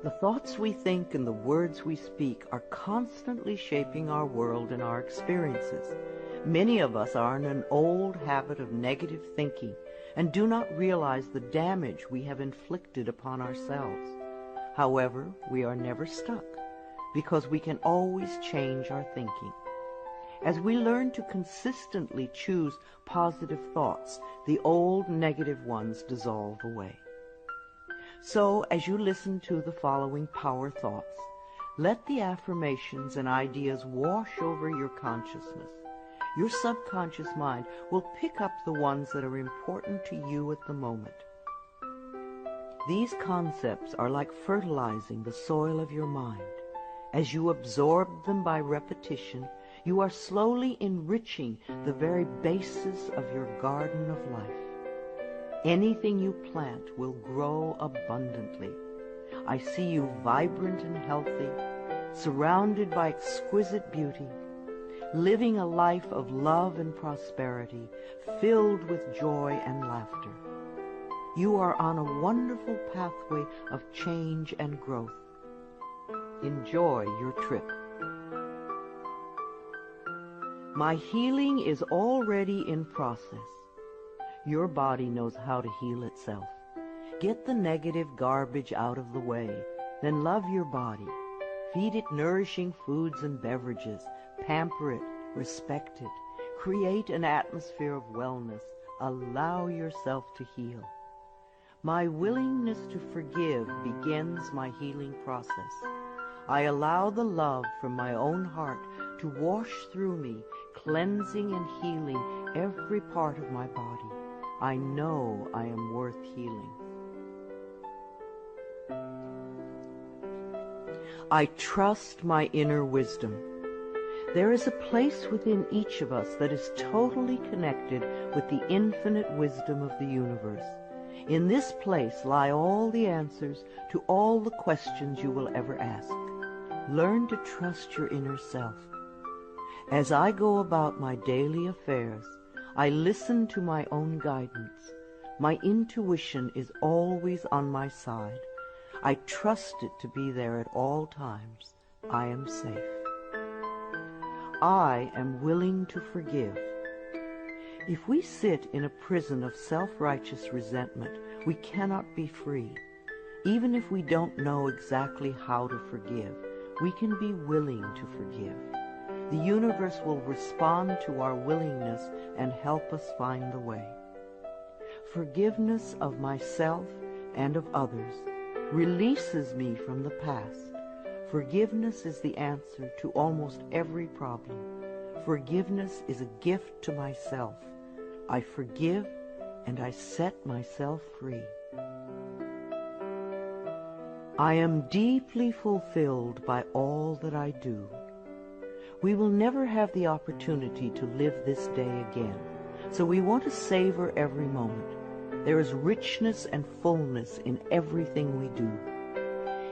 The thoughts we think and the words we speak are constantly shaping our world and our experiences. Many of us are in an old habit of negative thinking and do not realize the damage we have inflicted upon ourselves. However, we are never stuck because we can always change our thinking. As we learn to consistently choose positive thoughts, the old negative ones dissolve away. So, as you listen to the following power thoughts, let the affirmations and ideas wash over your consciousness. Your subconscious mind will pick up the ones that are important to you at the moment. These concepts are like fertilizing the soil of your mind. As you absorb them by repetition, you are slowly enriching the very basis of your garden of life. Anything you plant will grow abundantly. I see you vibrant and healthy, surrounded by exquisite beauty, living a life of love and prosperity, filled with joy and laughter. You are on a wonderful pathway of change and growth. Enjoy your trip. My healing is already in process. Your body knows how to heal itself. Get the negative garbage out of the way, then love your body. Feed it nourishing foods and beverages. Pamper it, respect it. Create an atmosphere of wellness. Allow yourself to heal. My willingness to forgive begins my healing process. I allow the love from my own heart to wash through me, cleansing and healing every part of my body. I know I am worth healing. I trust my inner wisdom. There is a place within each of us that is totally connected with the infinite wisdom of the universe. In this place lie all the answers to all the questions you will ever ask. Learn to trust your inner self. As I go about my daily affairs, I listen to my own guidance. My intuition is always on my side. I trust it to be there at all times. I am safe. I am willing to forgive. If we sit in a prison of self-righteous resentment, we cannot be free. Even if we don't know exactly how to forgive, we can be willing to forgive. The universe will respond to our willingness and help us find the way. Forgiveness of myself and of others releases me from the past. Forgiveness is the answer to almost every problem. Forgiveness is a gift to myself. I forgive and I set myself free. I am deeply fulfilled by all that I do. We will never have the opportunity to live this day again, so we want to savor every moment. There is richness and fullness in everything we do.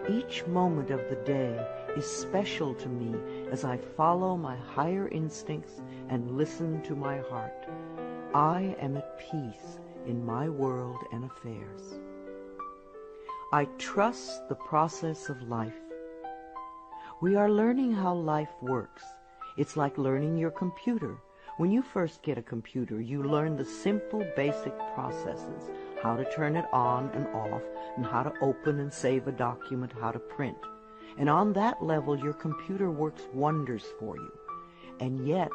Each moment of the day is special to me as I follow my higher instincts and listen to my heart. I am at peace in my world and affairs. I trust the process of life. We are learning how life works. It's like learning your computer. When you first get a computer, you learn the simple, basic processes, how to turn it on and off, and how to open and save a document, how to print. And on that level, your computer works wonders for you. And yet,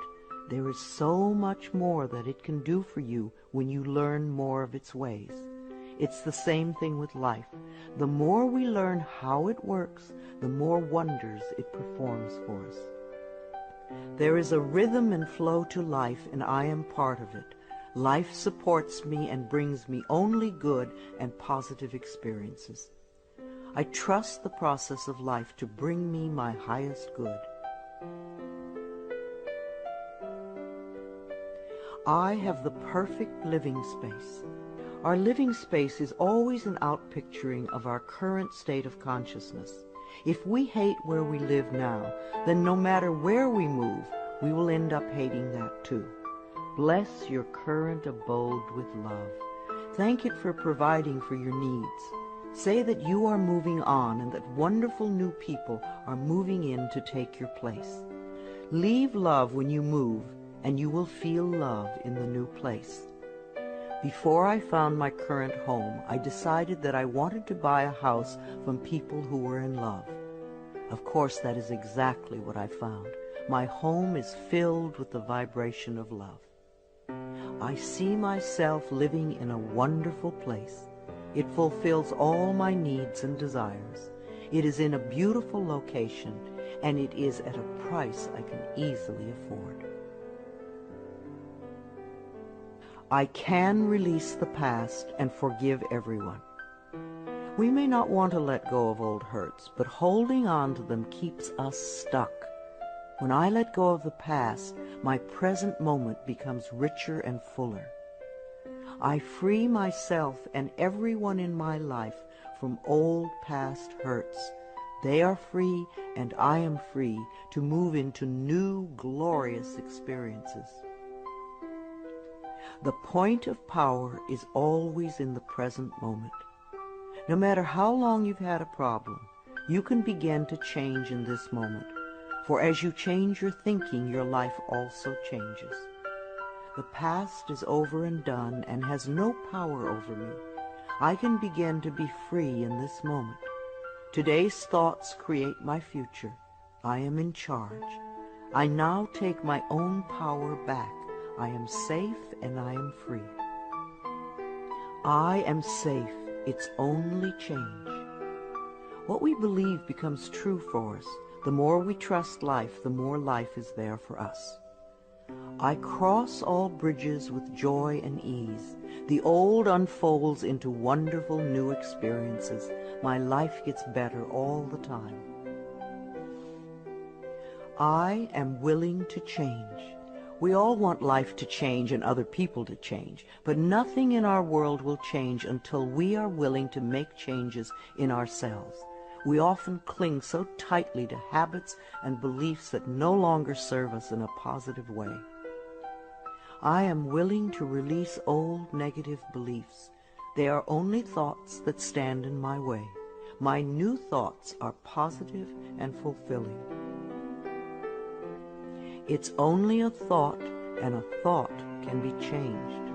there is so much more that it can do for you when you learn more of its ways. It's the same thing with life. The more we learn how it works, the more wonders it performs for us. There is a rhythm and flow to life, and I am part of it. Life supports me and brings me only good and positive experiences. I trust the process of life to bring me my highest good. I have the perfect living space. Our living space is always an outpicturing of our current state of consciousness. If we hate where we live now, then no matter where we move, we will end up hating that too. Bless your current abode with love. Thank it for providing for your needs. Say that you are moving on and that wonderful new people are moving in to take your place. Leave love when you move, and you will feel love in the new place. Before I found my current home, I decided that I wanted to buy a house from people who were in love. Of course, that is exactly what I found. My home is filled with the vibration of love. I see myself living in a wonderful place. It fulfills all my needs and desires. It is in a beautiful location, and it is at a price I can easily afford. I can release the past and forgive everyone. We may not want to let go of old hurts, but holding on to them keeps us stuck. When I let go of the past, my present moment becomes richer and fuller. I free myself and everyone in my life from old past hurts. They are free, and I am free to move into new, glorious experiences. The point of power is always in the present moment. No matter how long you've had a problem, you can begin to change in this moment. For as you change your thinking, your life also changes. The past is over and done and has no power over me. I can begin to be free in this moment. Today's thoughts create my future. I am in charge. I now take my own power back. I am safe and I am free. I am safe. It's only change. What we believe becomes true for us. The more we trust life, the more life is there for us. I cross all bridges with joy and ease. The old unfolds into wonderful new experiences. My life gets better all the time. I am willing to change. We all want life to change and other people to change, but nothing in our world will change until we are willing to make changes in ourselves. We often cling so tightly to habits and beliefs that no longer serve us in a positive way. I am willing to release old negative beliefs. They are only thoughts that stand in my way. My new thoughts are positive and fulfilling. It's only a thought, and a thought can be changed.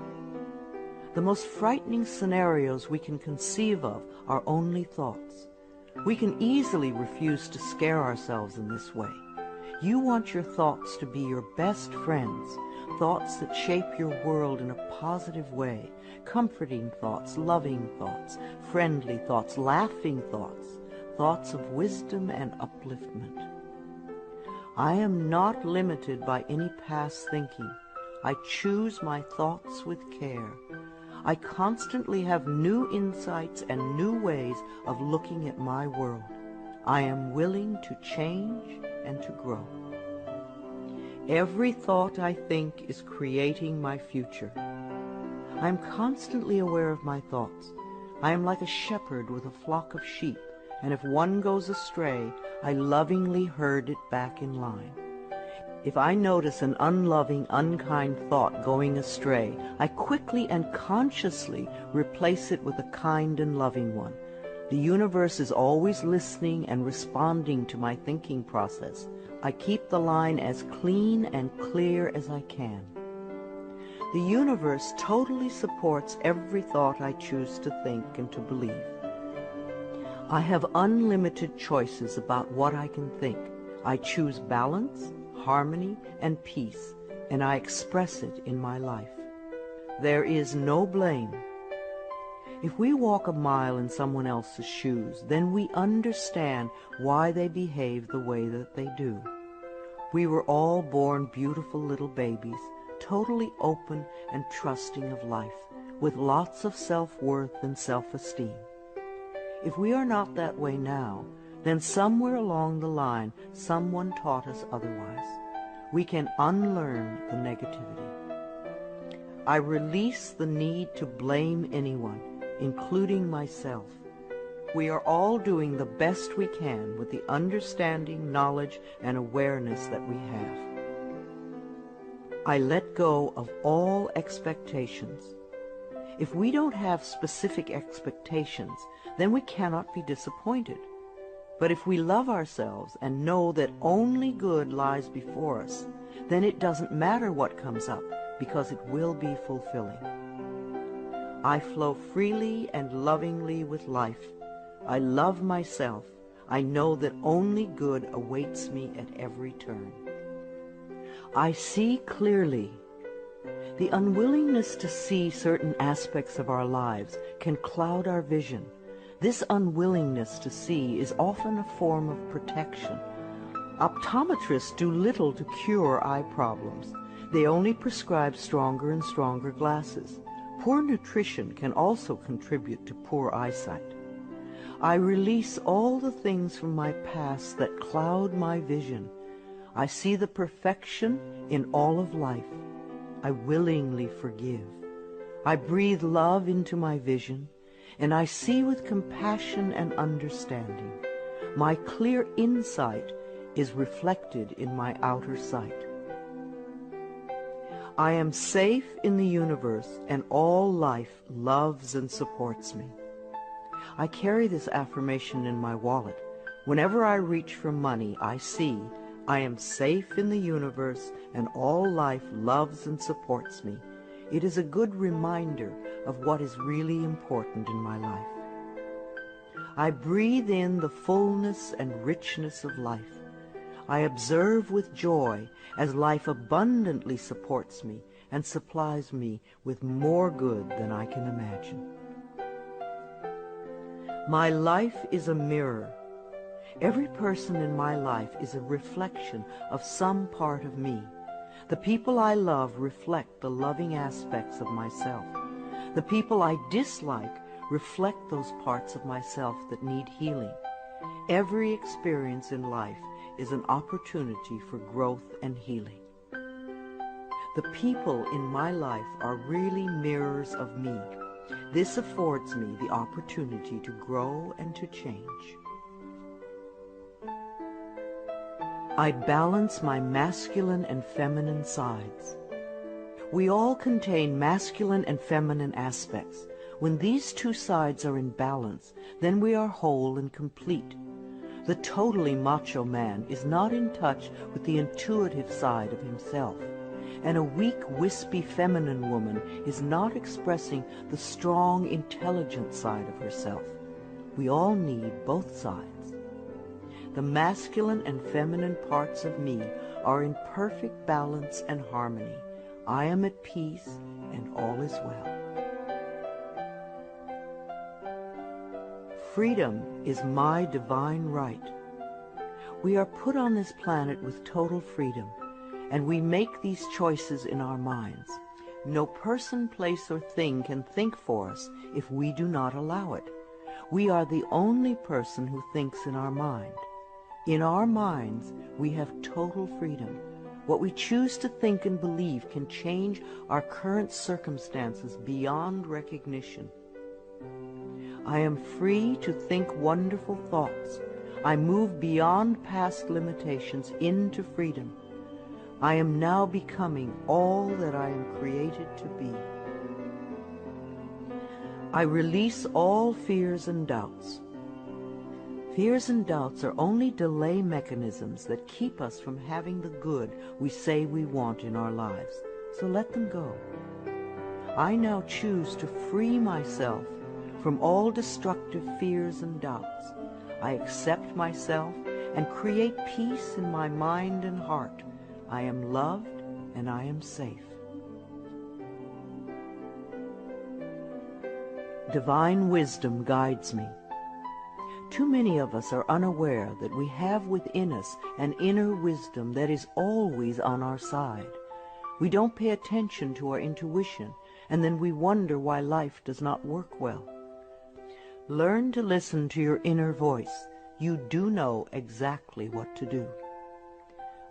The most frightening scenarios we can conceive of are only thoughts. We can easily refuse to scare ourselves in this way. You want your thoughts to be your best friends, thoughts that shape your world in a positive way, comforting thoughts, loving thoughts, friendly thoughts, laughing thoughts, thoughts of wisdom and upliftment. I am not limited by any past thinking. I choose my thoughts with care. I constantly have new insights and new ways of looking at my world. I am willing to change and to grow. Every thought I think is creating my future. I am constantly aware of my thoughts. I am like a shepherd with a flock of sheep, and if one goes astray, I lovingly herd it back in line. If I notice an unloving, unkind thought going astray, I quickly and consciously replace it with a kind and loving one. The universe is always listening and responding to my thinking process. I keep the line as clean and clear as I can. The universe totally supports every thought I choose to think and to believe. I have unlimited choices about what I can think. I choose balance, harmony, and peace, and I express it in my life. There is no blame. If we walk a mile in someone else's shoes, then we understand why they behave the way that they do. We were all born beautiful little babies, totally open and trusting of life, with lots of self-worth and self-esteem. If we are not that way now, then somewhere along the line, someone taught us otherwise. We can unlearn the negativity. I release the need to blame anyone, including myself. We are all doing the best we can with the understanding, knowledge, and awareness that we have. I let go of all expectations. If we don't have specific expectations, then we cannot be disappointed. But if we love ourselves and know that only good lies before us, then it doesn't matter what comes up, because it will be fulfilling. I flow freely and lovingly with life. I love myself. I know that only good awaits me at every turn. I see clearly. The unwillingness to see certain aspects of our lives can cloud our vision. This unwillingness to see is often a form of protection. Optometrists do little to cure eye problems. They only prescribe stronger and stronger glasses. Poor nutrition can also contribute to poor eyesight. I release all the things from my past that cloud my vision. I see the perfection in all of life. I willingly forgive. I breathe love into my vision, and I see with compassion and understanding. My clear insight is reflected in my outer sight. I am safe in the universe, and all life loves and supports me. I carry this affirmation in my wallet. Whenever I reach for money, I see I am safe in the universe, and all life loves and supports me. It is a good reminder of what is really important in my life. I breathe in the fullness and richness of life. I observe with joy as life abundantly supports me and supplies me with more good than I can imagine. My life is a mirror. Every person in my life is a reflection of some part of me. The people I love reflect the loving aspects of myself. The people I dislike reflect those parts of myself that need healing. Every experience in life is an opportunity for growth and healing. The people in my life are really mirrors of me. This affords me the opportunity to grow and to change. I balance my masculine and feminine sides. We all contain masculine and feminine aspects. When these two sides are in balance, then we are whole and complete. The totally macho man is not in touch with the intuitive side of himself, and a weak, wispy feminine woman is not expressing the strong, intelligent side of herself. We all need both sides. The masculine and feminine parts of me are in perfect balance and harmony. I am at peace, and all is well. Freedom is my divine right. We are put on this planet with total freedom, and we make these choices in our minds. No person, place, or thing can think for us if we do not allow it. We are the only person who thinks in our mind. In our minds, we have total freedom. What we choose to think and believe can change our current circumstances beyond recognition. I am free to think wonderful thoughts. I move beyond past limitations into freedom. I am now becoming all that I am created to be. I release all fears and doubts. Fears and doubts are only delay mechanisms that keep us from having the good we say we want in our lives, so let them go. I now choose to free myself from all destructive fears and doubts. I accept myself and create peace in my mind and heart. I am loved and I am safe. Divine wisdom guides me. Too many of us are unaware that we have within us an inner wisdom that is always on our side. We don't pay attention to our intuition, and then we wonder why life does not work well. Learn to listen to your inner voice. You do know exactly what to do.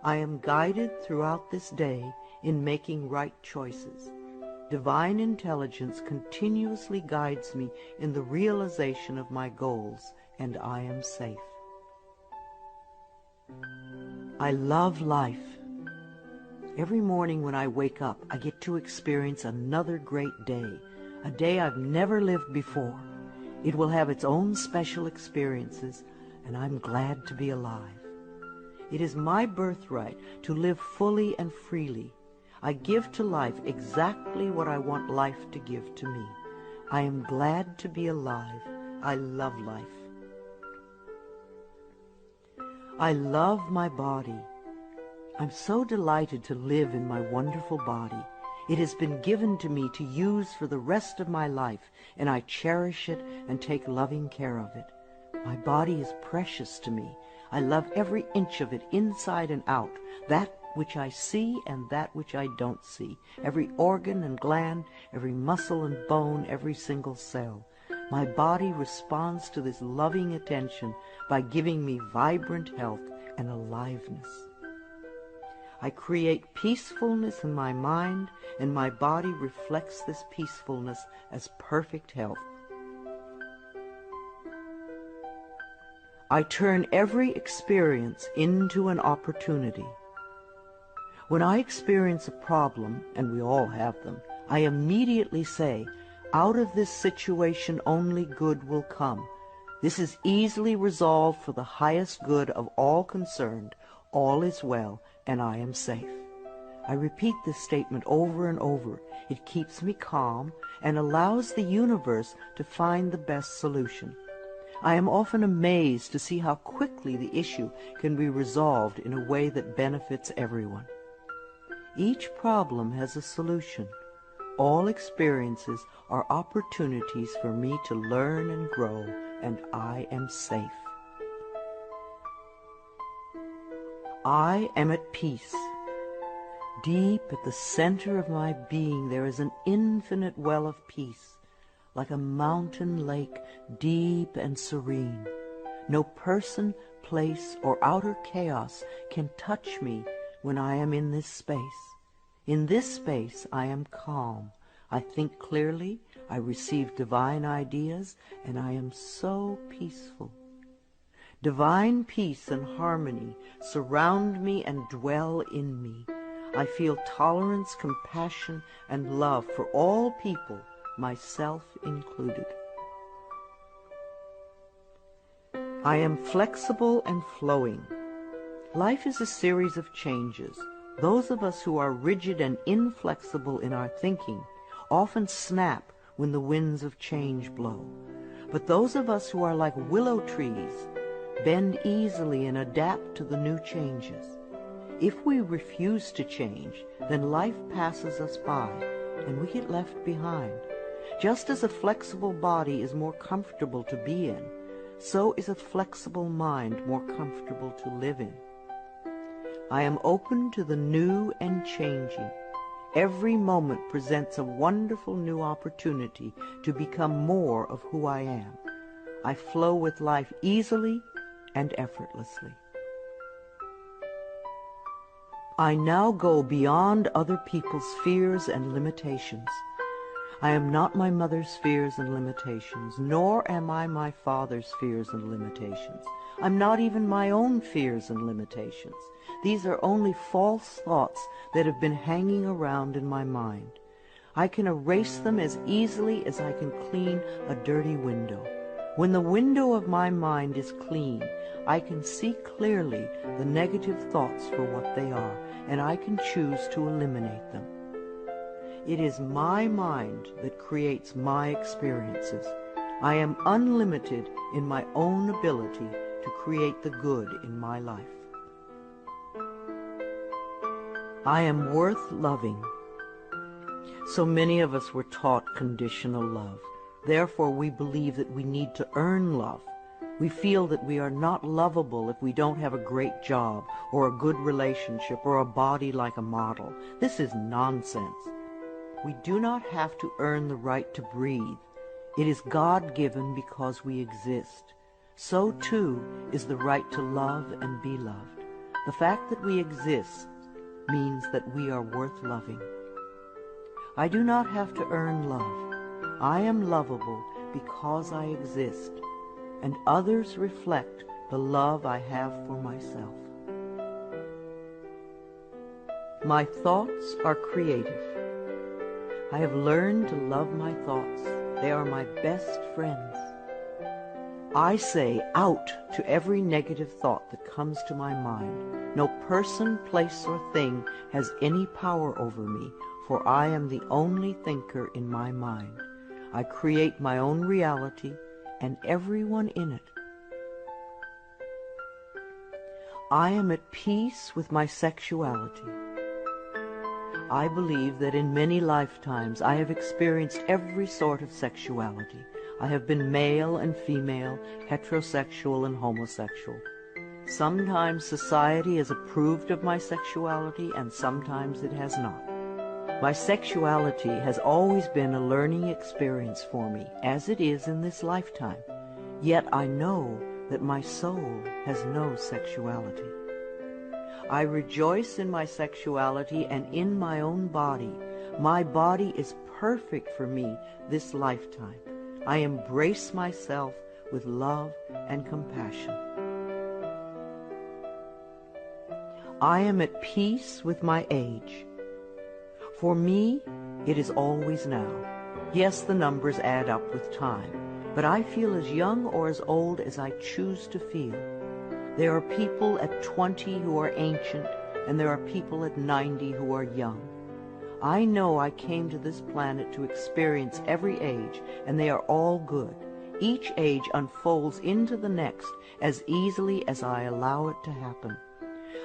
I am guided throughout this day in making right choices. Divine intelligence continuously guides me in the realization of my goals, and I am safe. I love life. Every morning when I wake up, I get to experience another great day. a day I've never lived before. It will have its own special experiences, and I'm glad to be alive. It is my birthright to live fully and freely. I give to life exactly what I want life to give to me. I am glad to be alive. I love life. I love my body. I'm so delighted to live in my wonderful body. It has been given to me to use for the rest of my life, and I cherish it and take loving care of it. My body is precious to me. I love every inch of it, inside and out, that which I see and that which I don't see, every organ and gland, every muscle and bone, every single cell. My body responds to this loving attention by giving me vibrant health and aliveness. I create peacefulness in my mind, and my body reflects this peacefulness as perfect health. I turn every experience into an opportunity. When I experience a problem, and we all have them, I immediately say, out of this situation only good will come. This is easily resolved for the highest good of all concerned. All is well, and I am safe. I repeat this statement over and over. It keeps me calm and allows the universe to find the best solution. I am often amazed to see how quickly the issue can be resolved in a way that benefits everyone. Each problem has a solution. All experiences are opportunities for me to learn and grow, and I am safe. I am at peace. Deep at the center of my being there is an infinite well of peace, like a mountain lake, deep and serene. No person, place, or outer chaos can touch me when I am in this space. In this space I am calm. I think clearly, I receive divine ideas, and I am so peaceful. Divine peace and harmony surround me and dwell in me. I feel tolerance, compassion, and love for all people, myself included. I am flexible and flowing. Life is a series of changes. Those of us who are rigid and inflexible in our thinking often snap when the winds of change blow. But those of us who are like willow trees bend easily and adapt to the new changes. If we refuse to change, then life passes us by and we get left behind. Just as a flexible body is more comfortable to be in, so is a flexible mind more comfortable to live in. I am open to the new and changing. Every moment presents a wonderful new opportunity to become more of who I am. I flow with life easily and effortlessly. I now go beyond other people's fears and limitations. I am not my mother's fears and limitations, nor am I my father's fears and limitations. I'm not even my own fears and limitations. These are only false thoughts that have been hanging around in my mind. I can erase them as easily as I can clean a dirty window. When the window of my mind is clean, I can see clearly the negative thoughts for what they are, and I can choose to eliminate them. It is my mind that creates my experiences. I am unlimited in my own ability to create the good in my life. I am worth loving. So many of us were taught conditional love. Therefore, we believe that we need to earn love. We feel that we are not lovable if we don't have a great job or a good relationship or a body like a model. This is nonsense. We do not have to earn the right to breathe. It is God-given because we exist. So, too, is the right to love and be loved. The fact that we exist means that we are worth loving. I do not have to earn love. I am lovable because I exist, and others reflect the love I have for myself. My thoughts are creative. I have learned to love my thoughts. They are my best friends. I say out to every negative thought that comes to my mind. No person, place, or thing has any power over me, for I am the only thinker in my mind. I create my own reality and everyone in it. I am at peace with my sexuality. I believe that in many lifetimes I have experienced every sort of sexuality. I have been male and female, heterosexual and homosexual. Sometimes society has approved of my sexuality and sometimes it has not. My sexuality has always been a learning experience for me, as it is in this lifetime. Yet I know that my soul has no sexuality. I rejoice in my sexuality and in my own body. My body is perfect for me this lifetime. I embrace myself with love and compassion. I am at peace with my age. For me, it is always now. Yes, the numbers add up with time, but I feel as young or as old as I choose to feel. There are people at 20 who are ancient, and there are people at 90 who are young. I know I came to this planet to experience every age, and they are all good. Each age unfolds into the next as easily as I allow it to happen.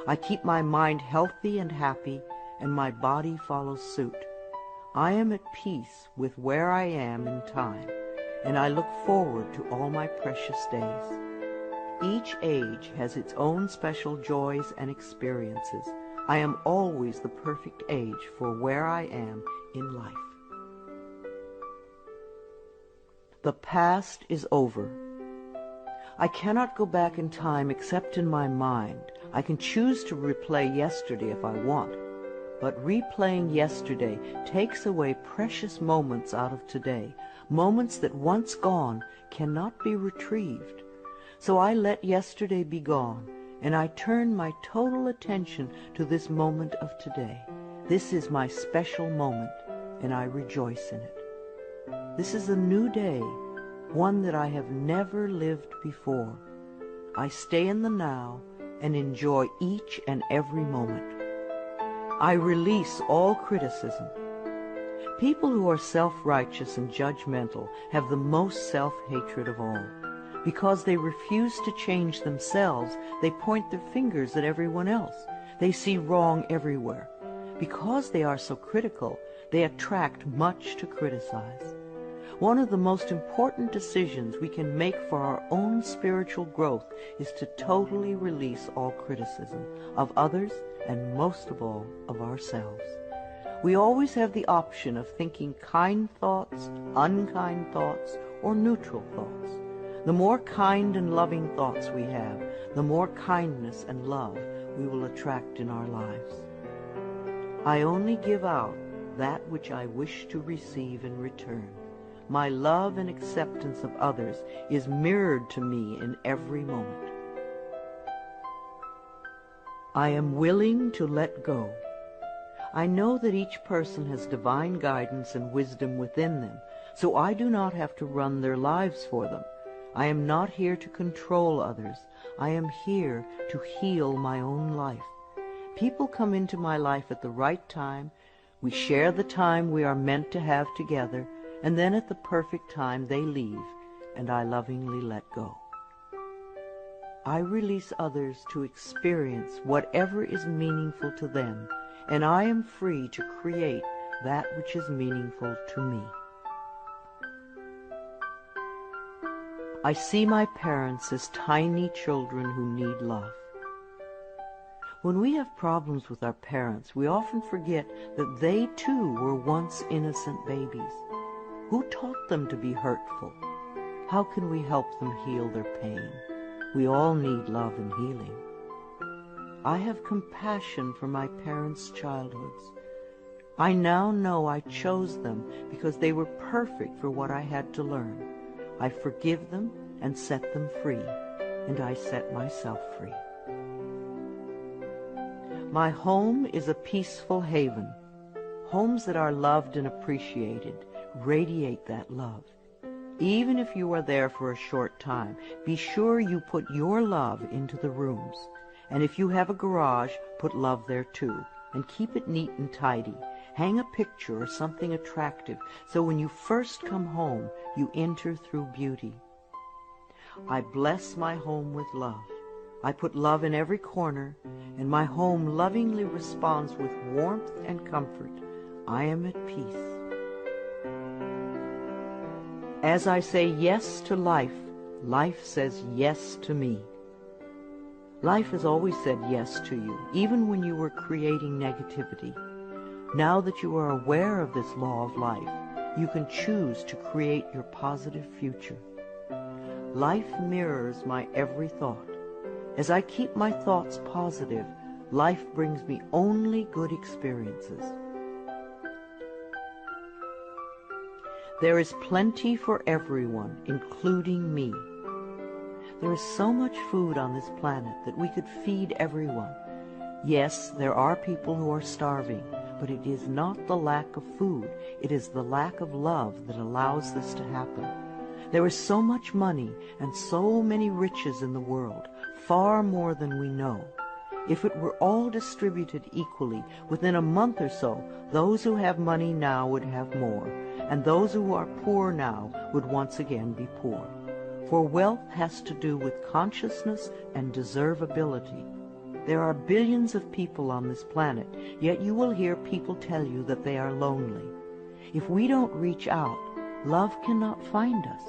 I keep my mind healthy and happy, and my body follows suit. I am at peace with where I am in time, and I look forward to all my precious days. Each age has its own special joys and experiences. I am always the perfect age for where I am in life. The past is over. I cannot go back in time except in my mind. I can choose to replay yesterday if I want. But replaying yesterday takes away precious moments out of today, moments that once gone cannot be retrieved. So I let yesterday be gone, and I turn my total attention to this moment of today. This is my special moment, and I rejoice in it. This is a new day, one that I have never lived before. I stay in the now and enjoy each and every moment. I release all criticism. People who are self-righteous and judgmental have the most self-hatred of all. Because they refuse to change themselves, they point their fingers at everyone else. They see wrong everywhere. Because they are so critical, they attract much to criticize. One of the most important decisions we can make for our own spiritual growth is to totally release all criticism of others and most of all of ourselves. We always have the option of thinking kind thoughts, unkind thoughts, or neutral thoughts. The more kind and loving thoughts we have, the more kindness and love we will attract in our lives. I only give out that which I wish to receive in return. My love and acceptance of others is mirrored to me in every moment. I am willing to let go. I know that each person has divine guidance and wisdom within them, so I do not have to run their lives for them. I am not here to control others. I am here to heal my own life. People come into my life at the right time. We share the time we are meant to have together, and then at the perfect time they leave, and I lovingly let go. I release others to experience whatever is meaningful to them, and I am free to create that which is meaningful to me. I see my parents as tiny children who need love. When we have problems with our parents, we often forget that they too were once innocent babies. Who taught them to be hurtful? How can we help them heal their pain? We all need love and healing. I have compassion for my parents' childhoods. I now know I chose them because they were perfect for what I had to learn. I forgive them and set them free, and I set myself free. My home is a peaceful haven. Homes that are loved and appreciated radiate that love. Even if you are there for a short time, be sure you put your love into the rooms. And if you have a garage, put love there too, and keep it neat and tidy. Hang a picture or something attractive, so when you first come home, you enter through beauty. I bless my home with love. I put love in every corner, and my home lovingly responds with warmth and comfort. I am at peace. As I say yes to life, life says yes to me. Life has always said yes to you, even when you were creating negativity. Now that you are aware of this law of life, you can choose to create your positive future. Life mirrors my every thought. As I keep my thoughts positive, life brings me only good experiences. There is plenty for everyone, including me. There is so much food on this planet that we could feed everyone. Yes, there are people who are starving, but it is not the lack of food, it is the lack of love that allows this to happen. There is so much money and so many riches in the world, far more than we know. If it were all distributed equally, within a month or so, those who have money now would have more, and those who are poor now would once again be poor. For wealth has to do with consciousness and deservability. There are billions of people on this planet, yet you will hear people tell you that they are lonely. If we don't reach out, love cannot find us.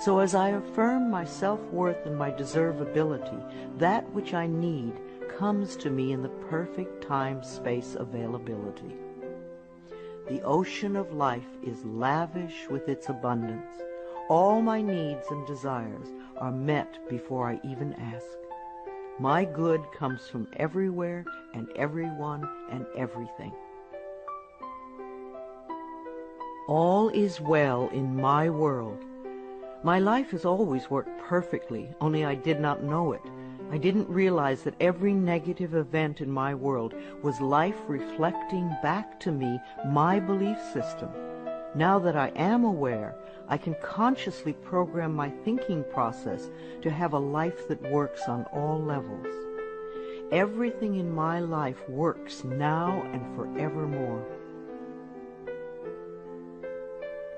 So as I affirm my self-worth and my deservability, that which I need comes to me in the perfect time-space availability. The ocean of life is lavish with its abundance. All my needs and desires are met before I even ask. My good comes from everywhere and everyone and everything. All is well in my world. My life has always worked perfectly, only I did not know it. I didn't realize that every negative event in my world was life reflecting back to me my belief system. Now that I am aware, I can consciously program my thinking process to have a life that works on all levels. Everything in my life works now and forevermore.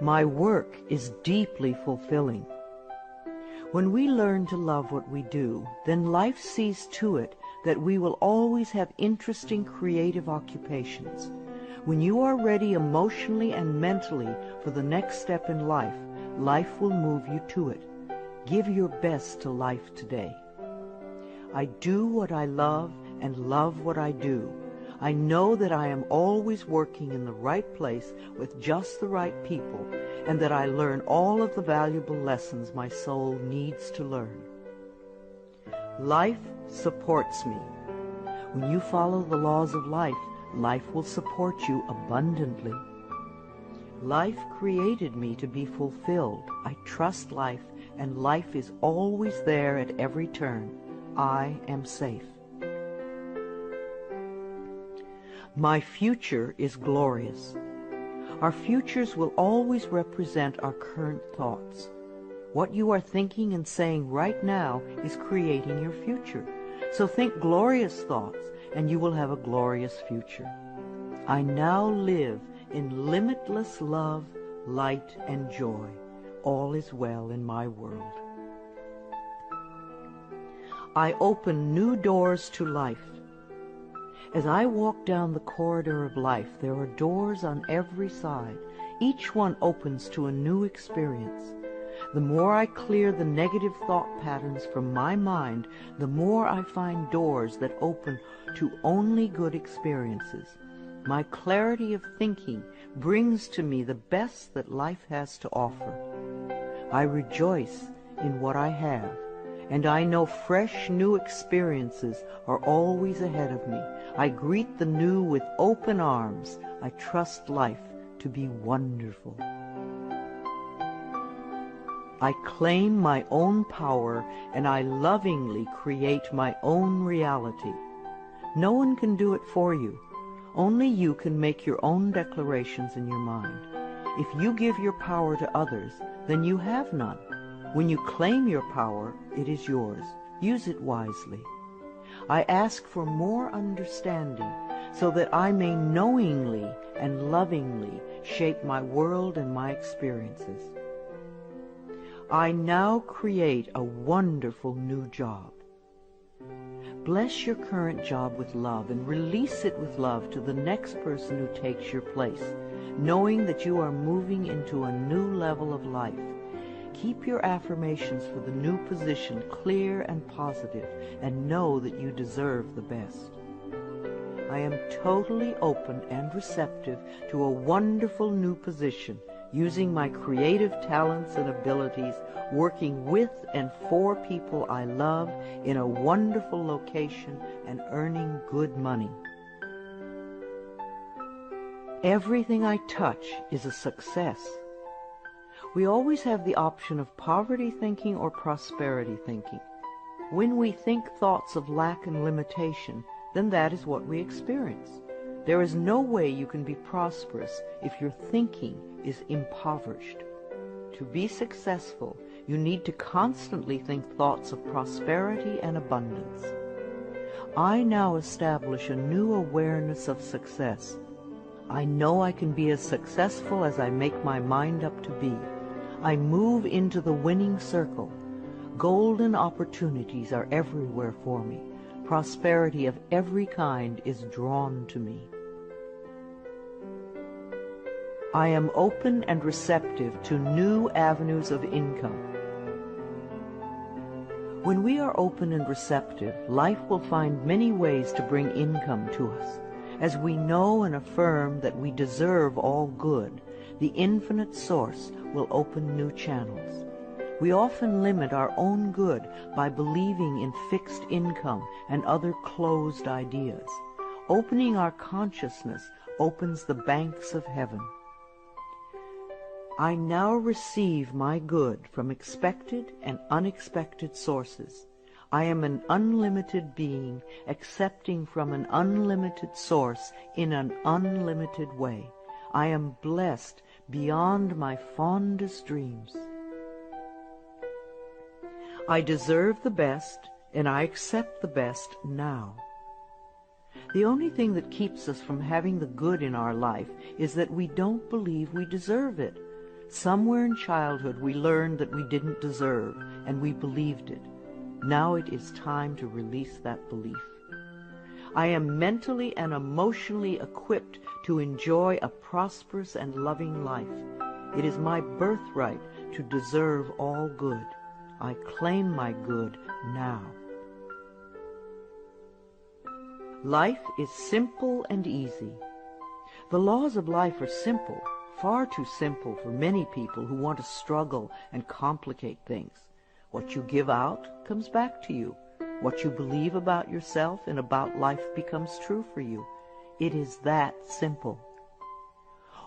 My work is deeply fulfilling. When we learn to love what we do, then life sees to it that we will always have interesting creative occupations. When you are ready emotionally and mentally for the next step in life, life will move you to it. Give your best to life today. I do what I love and love what I do. I know that I am always working in the right place with just the right people, and that I learn all of the valuable lessons my soul needs to learn. Life supports me. When you follow the laws of life, life will support you abundantly. Life created me to be fulfilled. I trust life, and life is always there at every turn. I am safe. My future is glorious. Our futures will always represent our current thoughts. What you are thinking and saying right now is creating your future. So think glorious thoughts, and you will have a glorious future. I now live in limitless love, light, and joy. All is well in my world. I open new doors to life. As I walk down the corridor of life, there are doors on every side. Each one opens to a new experience. The more I clear the negative thought patterns from my mind, the more I find doors that open to only good experiences. My clarity of thinking brings to me the best that life has to offer. I rejoice in what I have, and I know fresh new experiences are always ahead of me. I greet the new with open arms. I trust life to be wonderful. I claim my own power, and I lovingly create my own reality. No one can do it for you. Only you can make your own declarations in your mind. If you give your power to others, then you have none. When you claim your power, it is yours. Use it wisely. I ask for more understanding so that I may knowingly and lovingly shape my world and my experiences. I now create a wonderful new job. Bless your current job with love and release it with love to the next person who takes your place, knowing that you are moving into a new level of life. Keep your affirmations for the new position clear and positive, and know that you deserve the best. I am totally open and receptive to a wonderful new position, using my creative talents and abilities, working with and for people I love in a wonderful location and earning good money. Everything I touch is a success. We always have the option of poverty thinking or prosperity thinking. When we think thoughts of lack and limitation, then that is what we experience. There is no way you can be prosperous if your thinking is impoverished. To be successful, you need to constantly think thoughts of prosperity and abundance. I now establish a new awareness of success. I know I can be as successful as I make my mind up to be. I move into the winning circle. Golden opportunities are everywhere for me. Prosperity of every kind is drawn to me. I am open and receptive to new avenues of income. When we are open and receptive, life will find many ways to bring income to us. As we know and affirm that we deserve all good, the infinite source will open new channels. We often limit our own good by believing in fixed income and other closed ideas. Opening our consciousness opens the banks of heaven. I now receive my good from expected and unexpected sources. I am an unlimited being, accepting from an unlimited source in an unlimited way. I am blessed beyond my fondest dreams. I deserve the best, and I accept the best now. The only thing that keeps us from having the good in our life is that we don't believe we deserve it. Somewhere in childhood we learned that we didn't deserve, and we believed it. Now it is time to release that belief. I am mentally and emotionally equipped to enjoy a prosperous and loving life. It is my birthright to deserve all good. I claim my good now. Life is simple and easy. The laws of life are simple, far too simple for many people who want to struggle and complicate things. What you give out comes back to you. What you believe about yourself and about life becomes true for you. It is that simple.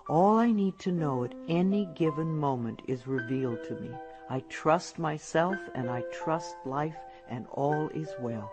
All I need to know at any given moment is revealed to me. I trust myself and I trust life, and all is well.